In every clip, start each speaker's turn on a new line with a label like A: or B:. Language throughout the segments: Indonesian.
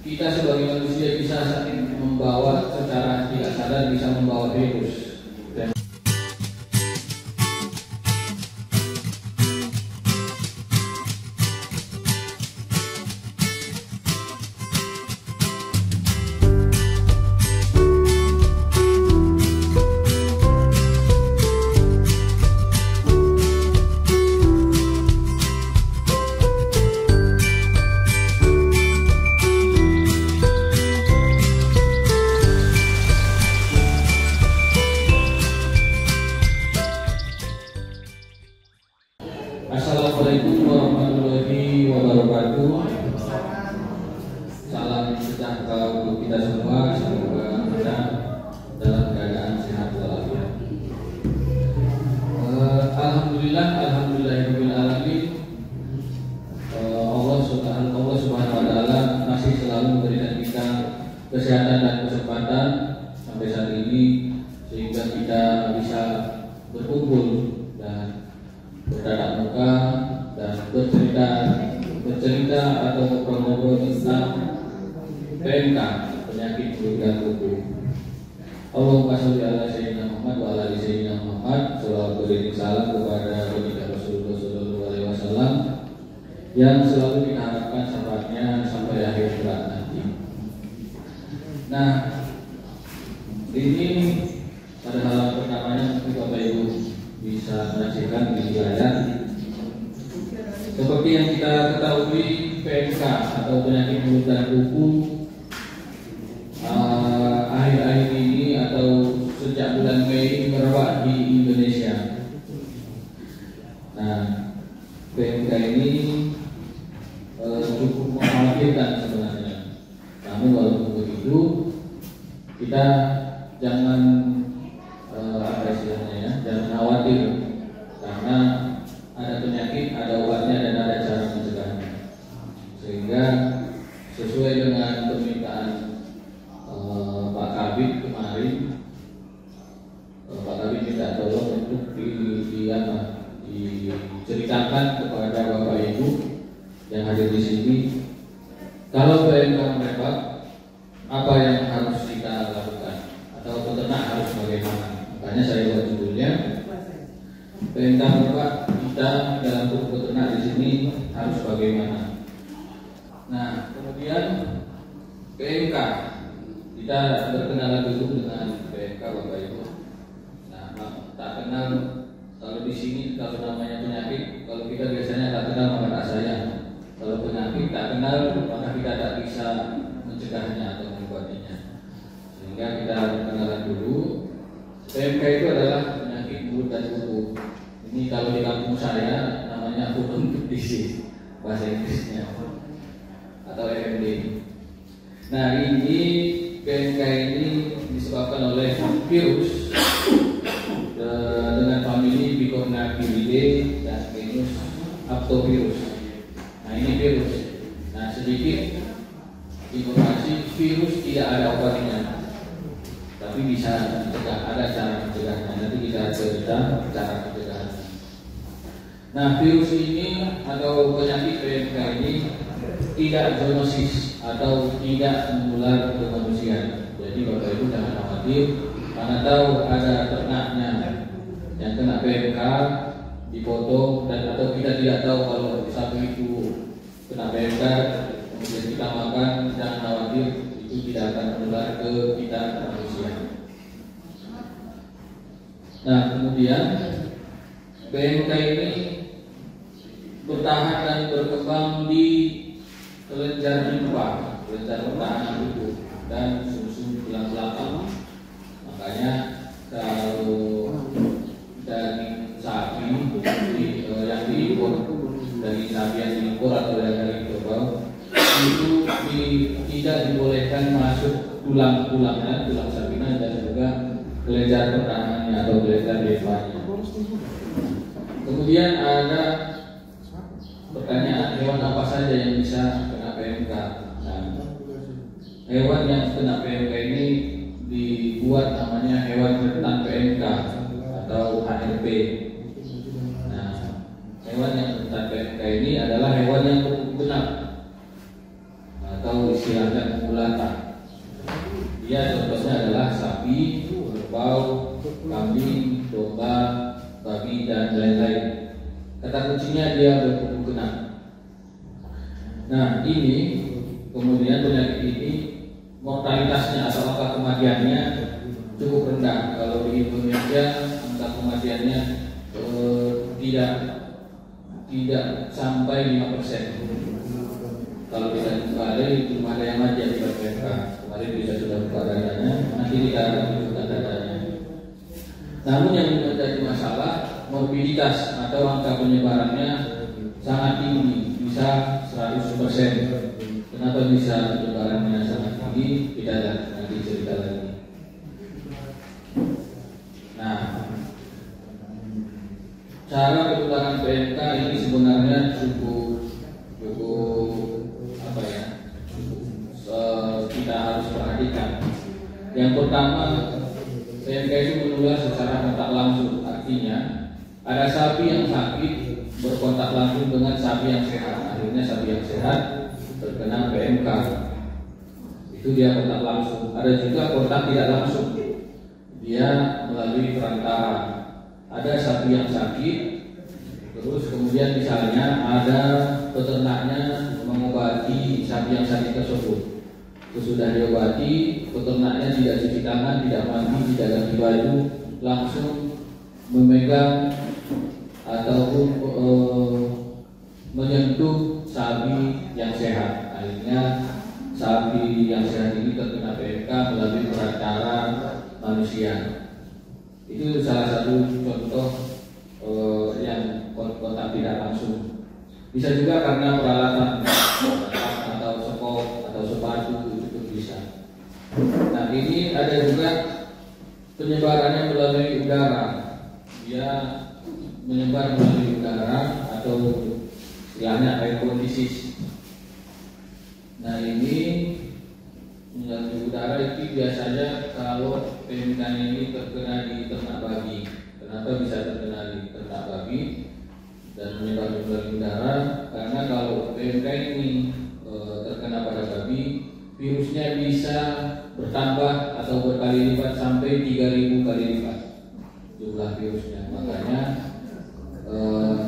A: kita sebagai manusia bisa membawa secara tidak sadar, bisa membawa virus. Assalamualaikum warahmatullahi wabarakatuh. Salam sejahtera untuk kita semua. Semoga kita dalam keadaan sehat walafiat. Alhamdulillahirabbil alamin. Allah Subhanahu wa taala masih selalu memberikan kita kesehatan dan kesempatan sampai saat ini sehingga kita bisa berkumpul dan bertatap muka dan bercerita atau ngobrol-ngobrol tentang PMK, penyakit mulut dan kuku. Allahumma sholli ala sayyidina Muhammad wa ala ali sayyidina Muhammad. Shalawat beriring salam kepada baginda Rasulullah sallallahu alaihi wasallam yang selalu kita harapkan syafaatnya sampai akhir kelak nanti. Nah, ini pada halaman pertamanya mungkin Bapak Ibu bisa menyaksikan di layar. Seperti yang kita ketahui, PMK atau penyakit mulut dan kuku akhir-akhir ini atau sejak bulan Mei merebak di Indonesia. Nah, PMK ini cukup mengkhawatirkan sebenarnya. Namun walaupun begitu, kita jangan jangan khawatir, karena ada penyakit, ada obatnya dan ada cara mencegahnya. Sehingga sesuai dengan permintaan Pak Kabid kemarin, Pak Kabid minta tolong untuk diceritakan kepada Bapak Ibu yang hadir di sini, kalau PMK merebak, apa yang harus kita lakukan atau peternak harus bagaimana. Makanya saya buat judulnya PMK merebak, kita dalam tubuh peternak di sini harus bagaimana. Nah, kemudian PMK, kita berkenalan dulu dengan PMK Bapak Ibu. Nah, tak kenal kalau di sini, kalau namanya penyakit, kalau kita biasanya tak kenal maka tak sayang. Kalau penyakit tak kenal maka kita tak bisa mencegahnya atau mengobatinya. Sehingga kita berkenalan dulu. PMK itu adalah penyakit mulut dan kuku. Ini kalau di kampung saya namanya food and mouth disease, bahasa Inggrisnya, atau FMD. Nah, ini PMK ini disebabkan oleh virus dengan famili Picornaviridae dan genus Aptovirus. Nah, ini virus. Nah, sedikit informasi, virus tidak ada obatnya, tapi bisa mencegah, ada cara mencegahnya. Nanti kita cerita cara pencegahan. Nah, virus ini atau penyakit PMK ini tidak zoonosis atau tidak menular ke manusia. Jadi Bapak Ibu jangan khawatir, karena tahu ada ternaknya yang kena PMK dipotong, dan atau kita tidak tahu kalau sapi itu kena PMK kemudian kita makan, jangan khawatir, itu tidak akan menular ke kita manusia. Nah, kemudian PMK ini bertahan dan berkembang di kelenjar limpa, kelenjar pertahanan tubuh dan sumsum tulang belakang. Makanya kalau daging sapi yang diimpor, daging sapi yang diimpor atau daging kerbau itu tidak dibolehkan masuk tulang-tulangnya, tulang sapinya dan juga kelenjar pertahanannya atau kelenjar limpanya. Kemudian ada pertanyaan, hewan apa saja yang bisa kena PMK? Nah, hewan yang kena PMK ini dibuat namanya hewan rentan PMK atau HRP. Nah, hewan yang rentan PMK ini adalah hewan yang berkuku genap atau istilahnya ungulatan. Dia contohnya adalah sapi, kerbau, kambing, domba, babi, dan lain-lain. Kata kuncinya dia berkuku genap. Nah, ini kemudian penyakit ini mortalitasnya atau angka kematiannya cukup rendah. Kalau di Indonesia angka kematiannya tidak sampai 5%. Kalau tidak kembali belum ada yang mati di PMK. Kemarin bisa sudah buka datanya, nanti kita akan tunjukkan datanya. Namun yang menjadi masalah morbiditas atau angka penyebarannya sangat tinggi, bisa 100%. Kenapa bisa penyebarannya sangat tinggi? Kita nanti cerita lagi. Nah, cara penularan PMK ini sebenarnya cukup kita harus perhatikan. Yang pertama, PMK itu menular secara kontak langsung. Artinya ada sapi yang sakit berkontak langsung dengan sapi yang sehat. Akhirnya sapi yang sehat terkena PMK. Itu dia kontak langsung. Ada juga kontak tidak langsung. Dia melalui perantara. Ada sapi yang sakit, terus kemudian misalnya ada peternaknya mengobati sapi yang sakit tersebut. Sesudah diobati, peternaknya tidak cuci tangan, tidak mandi, tidak ganti baju, langsung memegang ataupun menyentuh sapi yang sehat. Akhirnya sapi yang sehat ini terkena PMK melalui perantara manusia. Itu salah satu contoh yang kontak tidak langsung. Bisa juga karena peralatan atau sekop atau sepatu itu bisa. Nah, ini ada juga penyebarannya melalui udara. Dia menyebar melalui udara atau istilahnya airborne disease. Nah, ini melalui udara itu biasanya kalau PMK ini terkena di ternak babi. Kenapa bisa terkena di ternak babi dan menyebar melalui udara? Karena kalau PMK ini terkena pada babi, virusnya bisa bertambah atau berkali lipat sampai 3.000 kali lipat jumlah virusnya. Makanya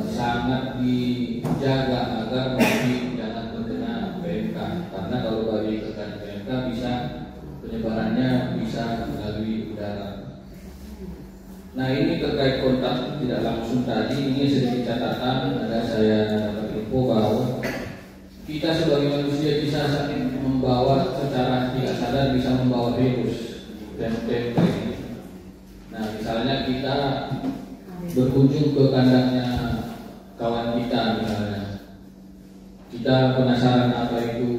A: sangat dijaga agar babi jangan terkena PMK. Karena kalau babi terkena PMK bisa penyebarannya bisa melalui udara. Nah, ini terkait kontak tidak langsung tadi, ini sedikit catatan. Ada saya dapat info bahwa kita sebagai manusia bisa membawa secara tidak sadar bisa membawa virus dan PMK ini. Nah, misalnya kita berkunjung ke kandangnya kawan kita, misalnya kita penasaran apa itu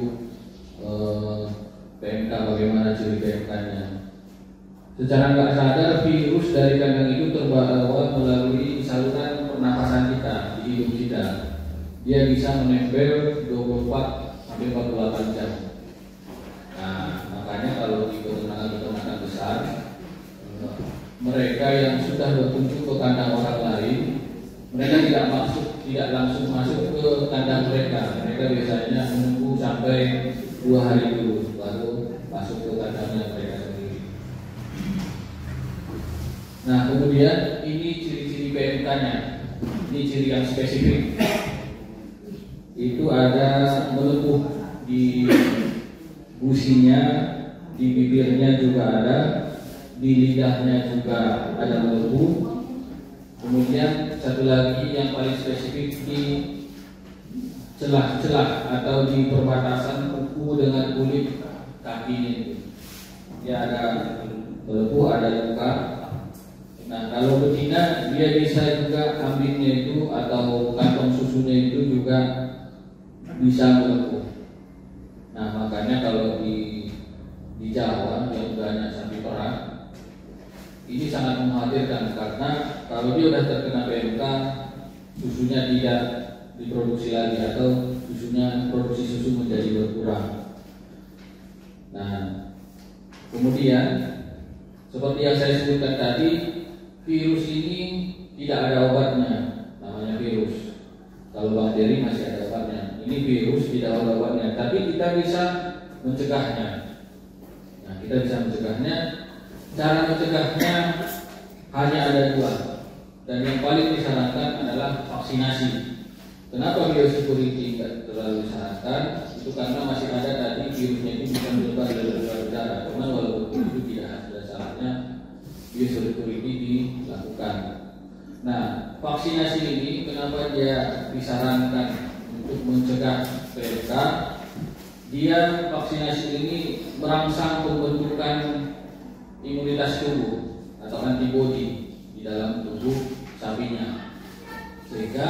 A: PMK, bagaimana ciri PMK-nya. Secara nggak sadar virus dari kandang itu terbawa melalui saluran pernapasan kita di hidung kita. Dia bisa menempel 24 sampai 48 jam. Nah, makanya kalau di peternakan besar, mereka yang sudah berkunjung ke kandang orang lain, mereka tidak langsung masuk ke kandang mereka. Mereka biasanya menunggu sampai 2 hari dulu baru masuk ke kandangnya mereka sendiri. Nah, kemudian ini ciri-ciri PMK-nya. Ini ciri yang spesifik. Itu ada melepuh di gusinya, di bibirnya juga ada, di lidahnya juga ada melepuh. Kemudian satu lagi yang paling spesifik di celah-celah atau di perbatasan kuku dengan kulit kakinya itu. Dia ada melepuh, ada luka. Nah, kalau betina dia bisa juga kambingnya itu atau kantong susunya itu juga bisa melepuh. Nah, makanya kalau di Jawa yang banyak sapi perah ini sangat mengkhawatirkan karena kalau dia sudah terkena PMK, susunya tidak diproduksi lagi atau produksi susu menjadi berkurang. Nah, kemudian seperti yang saya sebutkan tadi, virus ini tidak ada obatnya, namanya virus. Kalau bakteri masih ada obatnya. Ini virus tidak ada obatnya, tapi kita bisa mencegahnya. Nah, kita bisa mencegahnya. Cara mencegahnya hanya ada dua, dan yang paling disarankan adalah vaksinasi. Kenapa biosecurity tidak terlalu disarankan? Itu karena masih ada tadi virusnya itu bisa menyebar dari luar udara. Karena walaupun itu tidak ada salahnya biosecurity dilakukan. Nah, vaksinasi ini kenapa dia disarankan untuk mencegah PMK? Dia vaksinasi ini merangsang pembentukan imunitas tubuh atau antibodi di dalam tubuh sapinya, sehingga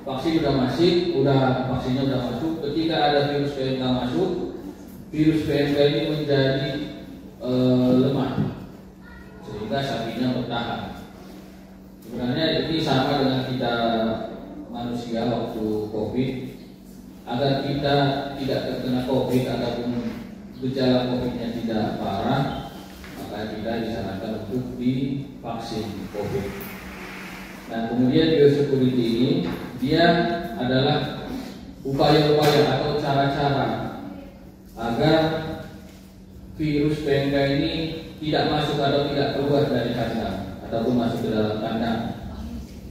A: vaksinnya udah masuk. Ketika ada virus PMK masuk, virus PMK ini menjadi lemah, sehingga sapinya bertahan. Sebenarnya ini sama dengan kita manusia waktu COVID. Agar kita tidak terkena COVID ataupun gejala COVID-nya tidak parah, maka kita disarankan untuk divaksin COVID. Nah, kemudian biosecurity ini dia adalah upaya-upaya atau cara-cara agar virus PMK ini tidak masuk atau tidak keluar dari kandang ataupun masuk ke dalam kandang.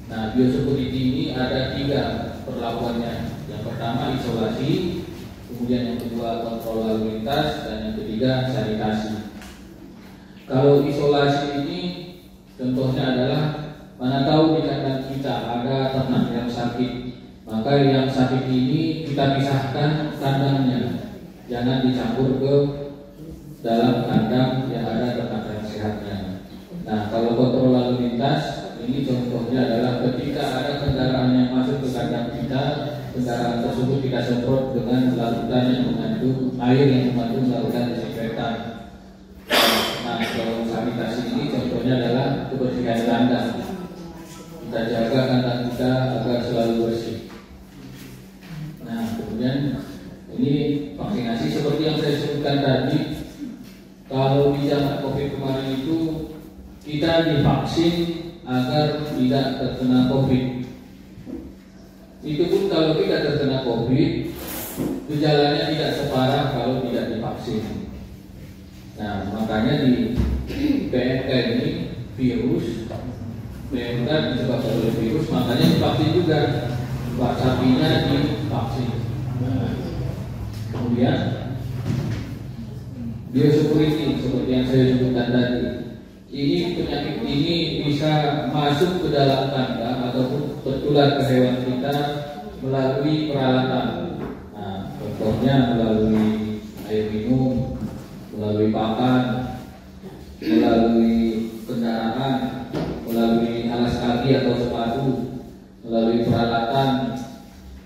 A: Nah, biosecurity ini ada 3 perlakuannya. Yang pertama isolasi, kemudian yang kedua kontrol lalu lintas, dan yang ketiga sanitasi. Kalau isolasi ini contohnya adalah mana tahu di kandang kita ada ternak yang sakit, maka yang sakit ini kita pisahkan kandangnya, jangan dicampur ke dalam kandang yang ada ternak yang sehatnya. Nah, kalau kontrol lalu lintas ini contohnya adalah ketika ada kendaraan yang masuk ke kandang kita, kendaraan tersebut kita semprot dengan larutan yang mengandung air yang mengandung larutan desinfektan. Nah, kalau sanitasi ini contohnya adalah kebersihan kandang. Kita jaga kandang kita agar selalu bersih. Nah, kemudian ini vaksinasi seperti yang saya sebutkan tadi. Kalau di zaman COVID kemarin itu kita divaksin agar tidak terkena COVID. Itu pun kalau tidak terkena COVID, gejalanya tidak separah kalau tidak divaksin. Nah, makanya di PMK ini virus PMK disebabkan oleh virus, makanya divaksin juga. Pak sapinya divaksin. Kemudian biosecurity seperti yang saya sebutkan tadi. Ini penyakit ini bisa masuk ke dalam kandang ataupun tertular ke hewan kita melalui peralatan. Nah, contohnya melalui air minum, melalui pakan, melalui kendaraan, melalui alas kaki atau sepatu, melalui peralatan,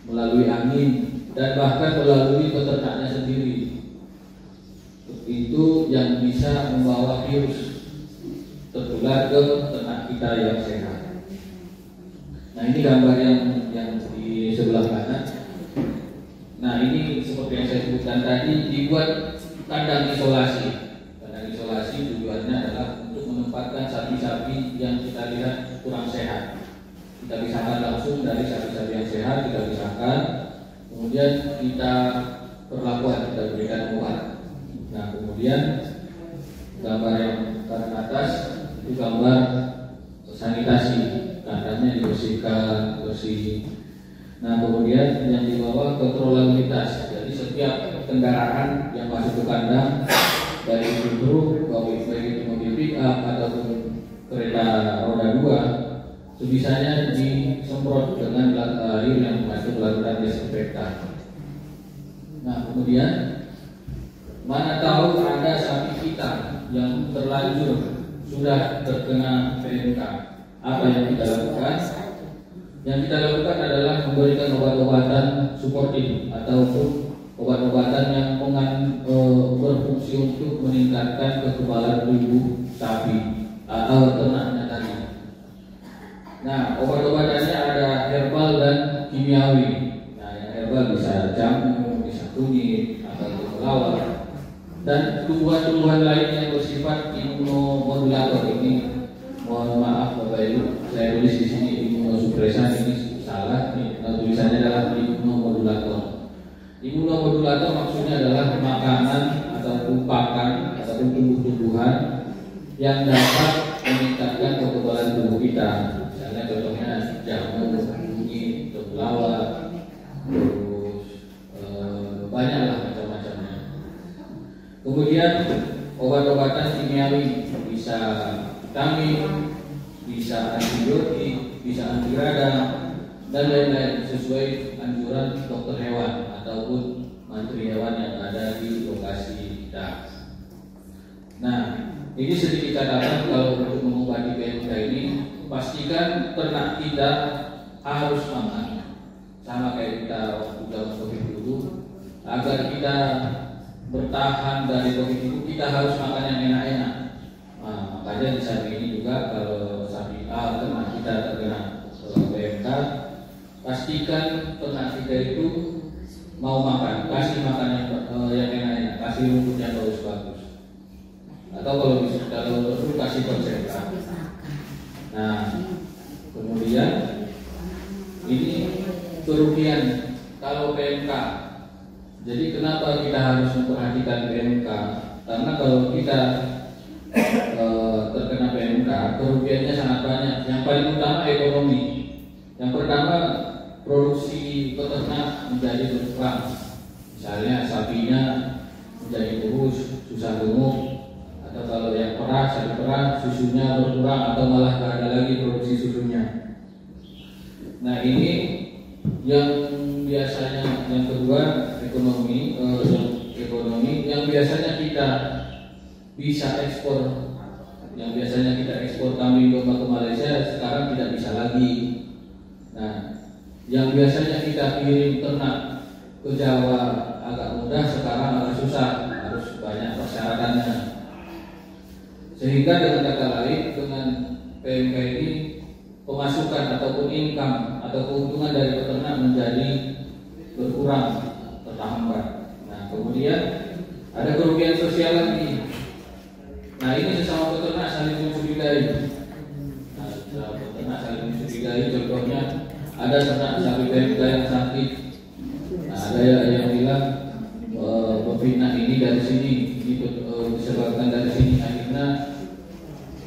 A: melalui angin, dan bahkan melalui peternaknya sendiri. Itu yang bisa membawa virus tertular ke ternak kita yang sehat. Nah, ini gambar yang di sebelah kanan. Nah, ini seperti yang saya sebutkan tadi, dibuat kandang isolasi. Kandang isolasi tujuannya adalah untuk menempatkan sapi-sapi yang kita lihat kurang sehat. Kita pisahkan langsung dari sapi-sapi yang sehat, kita pisahkan. Kemudian kita perlakuan, kita berikan obat. Nah, kemudian gambar yang kanan atas itu gambar sanitasi, kandangnya dibersihkan, bersih. Nah, kemudian yang di bawah kontrol lalu lintas. Jadi setiap kendaraan yang masuk ke kandang, baik itu truk, baik itu mobil pick up ataupun kereta roda 2, sebisanya disemprot dengan air yang mengandung larutan desinfektan. Nah, kemudian mana tahu ada sapi kita yang terlanjur sudah terkena PMK, apa yang kita lakukan? Yang kita lakukan adalah memberikan obat-obatan suportif ataupun obat-obatan yang berfungsi untuk meningkatkan kekebalan tubuh sapi atau ternaknya tadi. Nah, obat-obatannya ada herbal dan kimiawi. Nah, yang herbal bisa jamu, bisa kunyit atau kelawar, dan tumbuhan-tumbuhan lain yang bersifat imunomodulator. Ini mohon maaf Bapak Ibu, saya tulis di sini imunosupresan, ini salah. Tulisannya adalah imunomodulator. Imunomodulator stimulator maksudnya adalah makanan ataupun pakan ataupun tumbuh-tumbuhan yang dapat meningkatkan kekebalan tubuh kita. Misalnya contohnya jamur, kunyit, temulawak, terus banyaklah macam-macamnya. Kemudian obat-obatan kimiawi, bisa vitamin, bisa antibiotik, bisa anti radang, dan lain-lain sesuai anjuran dokter hewan ataupun mantri hewan yang ada di lokasi kita. Nah, ini sedikit catatan kalau untuk mengobati PMK ini, pastikan ternak kita harus makan sama kayak kita waktu zaman COVID dulu. Agar kita bertahan dari COVID itu, kita harus makan yang enak-enak. Nah, makanya di saat ini juga kalau sapi ternak kita terkena PMK, pastikan ternak kita itu mau makan, kasih makan yang enak-enak, kasih rumput yang bagus-bagus. Atau kalau perlu kasih konsentrasi. Nah, kemudian ini kerugian kalau PMK. Jadi kenapa kita harus memperhatikan PMK? Karena kalau kita terkena PMK, kerugiannya sangat banyak. Yang paling utama ekonomi. Yang pertama, produksi peternak menjadi berkurang. Misalnya sapinya menjadi kurus, susah gemuk, atau kalau yang perah, sapi perah, susunya berkurang atau malah tidak ada lagi produksi susunya. Nah, ini yang biasanya, yang kedua ekonomi, yang biasanya kita bisa ekspor, yang biasanya kita ekspor kambing domba ke Malaysia sekarang tidak bisa lagi. Nah, yang biasanya kita kirim ternak ke Jawa agak mudah, sekarang agak susah, harus banyak persyaratannya. Sehingga dengan kata lain, dengan PMK ini pemasukan ataupun income atau keuntungan dari peternak menjadi berkurang, terhambat. Nah, kemudian ada kerugian sosial lagi. Nah, ini sesama peternak saling mencurigai. Nah, sesama peternak saling mencurigai. Contohnya ada ternak sapi PMK yang sakit. Nah, ada yang bilang pembina ini dari sini, disebabkan dari sini, akhirnya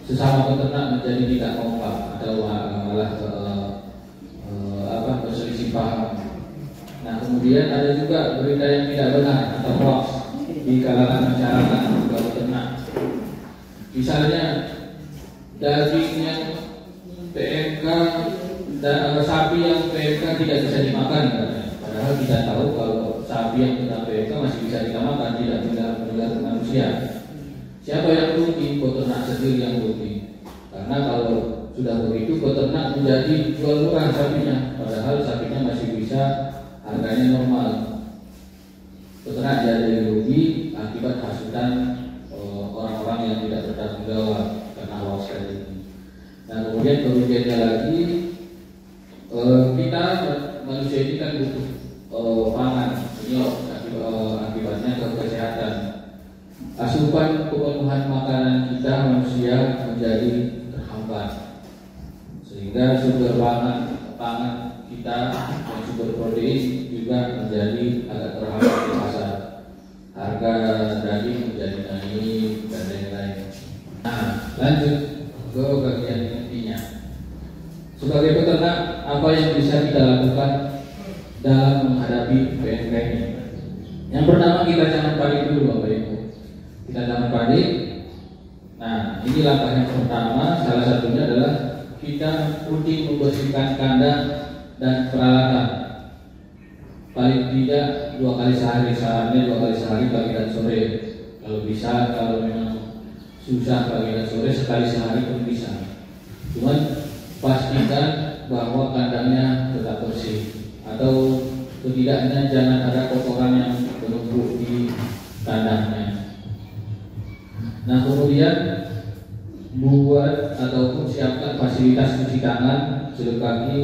A: sesama peternak menjadi tidak kompak atau malah berselisih paham. Nah, kemudian ada juga berita yang tidak benar atau hoax di kalangan masyarakat juga peternak. Misalnya daging yang PMK dan sapi yang PMK tidak bisa dimakan, padahal kita tahu kalau sapi yang kena PMK masih bisa kita makan, tidak menular ke manusia. Siapa yang rugi? Peternak sendiri yang rugi. Karena kalau sudah begitu, peternak menjadi jual murah sapinya, padahal sapinya masih bisa harganya normal. Peternak jadi rugi akibat hasutan orang-orang yang tidak bertanggung jawab karena hoax tadi. Nah, kemudian kerugiannya lagi, kita manusia ini kan butuh pangan. Ini akibatnya ke kesehatan. Asupan pemenuhan makanan kita manusia menjadi terhambat, sehingga sumber pangan kita yang sumber protein juga menjadi agak terhambat di pasar. Harga daging menjadi naik dan lain-lain. Nah, lanjut ke bagian intinya. Sebagai peternak, apa yang bisa kita lakukan dalam menghadapi PMK ini? Yang pertama, kita jangan panik dulu, Bapak Ibu. Kita jangan panik. Nah, ini langkah yang pertama. Salah satunya adalah kita rutin membersihkan kandang dan peralatan. Paling tidak 2 kali sehari, sarannya 2 kali sehari, pagi dan sore. Kalau bisa, kalau memang susah pagi dan sore, sekali sehari pun bisa. Cuman pastikan bahwa kandangnya tetap bersih, atau setidaknya jangan ada kotoran yang menumpuk di kandangnya. Nah, kemudian buat ataupun siapkan fasilitas cuci tangan, sikat kaki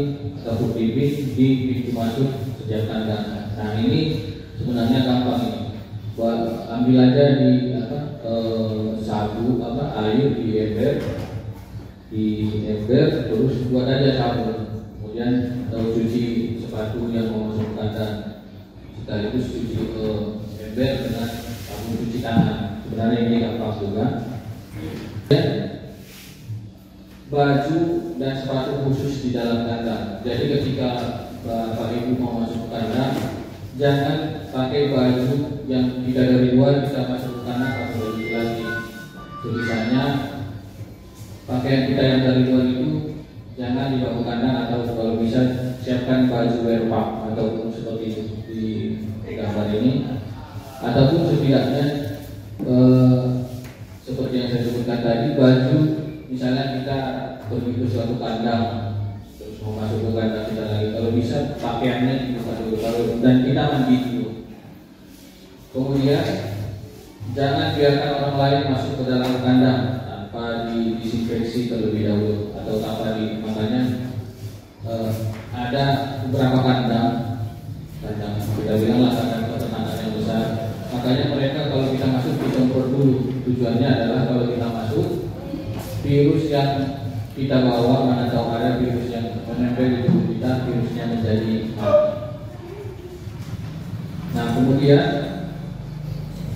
A: ataupun bibit di pintu masuk setiap kandang. Nah, ini sebenarnya gampang ini. Ambil aja di sabu air di ember, terus buat aja sabun. Kemudian cuci sepatu yang mau masuk kandang, sekaligus cuci ember dengan sabun cuci tangan. Sebenarnya ini gampang juga. Baju dan sepatu khusus di dalam kandang. Jadi ketika Bapak Ibu mau masuk ke kandang, jangan pakai baju yang kita dari luar kita masuk ke kandang pakai baju lagi. Tulisannya pakaian kita yang dari luar itu jangan dibawa ke kandang, atau kalau bisa siapkan baju wear pack ataupun seperti itu di gambar ini, ataupun setidaknya seperti yang saya sebutkan tadi, baju misalnya kita pergi ke suatu kandang terus mau masuk ke kandang kita lagi, kalau bisa pakaiannya dibuka dulu dan kita mandi dulu. Kemudian jangan biarkan orang lain masuk ke dalam kandang tanpa didisinfeksi terlebih dahulu atau tanpa makanya ada beberapa kandang kita bilanglah kandang peternakan yang besar, makanya mereka kalau kita masuk disemprot dulu. Tujuannya adalah kalau kita masuk, virus yang kita bawa, mana tahu ada virus yang menempel di tubuh kita, virusnya menjadi mati. Nah kemudian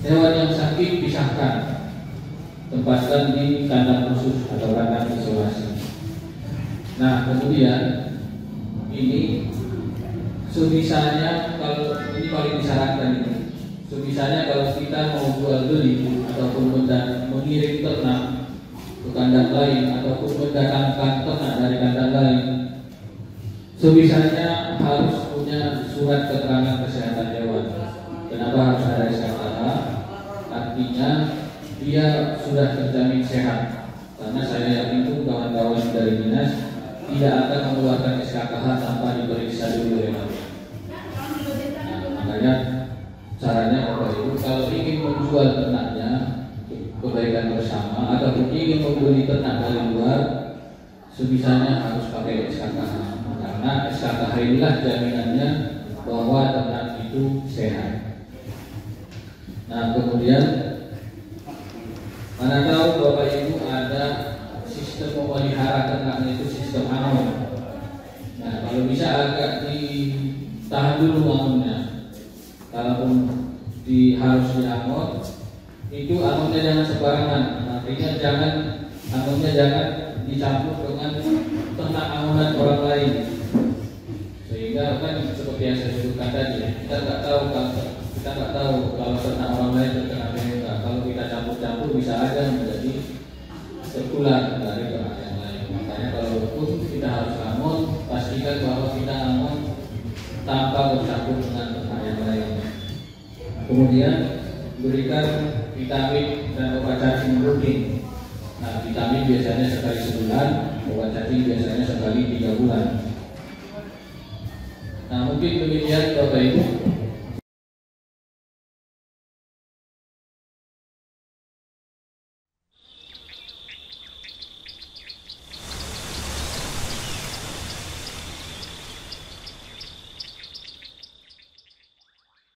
A: hewan yang sakit pisahkan, tempatkan di kandang khusus atau kandang isolasi. Nah kemudian ini sebisanya, kalau ini paling disarankan ini, sebisanya kalau kita mau jual beli ataupun mengirim ternak ke kandang lain ataupun mendatangkan ternak dari kandang lain, sebisanya harus punya surat keterangan kesehatan hewan. Kenapa harus ada SKKH? Artinya dia sudah terjamin sehat. Karena saya yakin itu kawan-kawan dari dinas tidak akan mengeluarkan SKKH tanpa diperiksa dulu hewan. Nah, makanya caranya Bapak Ibu kalau ingin menjual ternaknya kebaikan bersama ataupun ingin membeli ternak dari luar, sebisanya harus pakai SKKH. Karena SKKH inilah jaminannya bahwa ternak itu sehat. Nah kemudian mana tahu Bapak Ibu ada sistem memelihara ternaknya itu sistem anon. Nah kalau bisa agak ditahan dulu angonnya. Kalaupun harus diangon, itu angonnya jangan sembarangan. Artinya angonnya jangan dicampur dengan ternak angonan orang lain. Sehingga kan seperti yang saya sebutkan tadi, kita nggak tahu kalau ternak orang lain terkena PMK. Kalau kita campur-campur bisa aja menjadi tertular dari ternak yang lain. Makanya kalau pun kita harus angon, pastikan bahwa kita angon tanpa bercampur dengan ternak yang lain. Kemudian berikan vitamin dan obat cacing rutin. Nah, vitamin biasanya sekali sebulan, obat cacing biasanya sekali 3 bulan. Nah, mungkin demikian Bapak Ibu.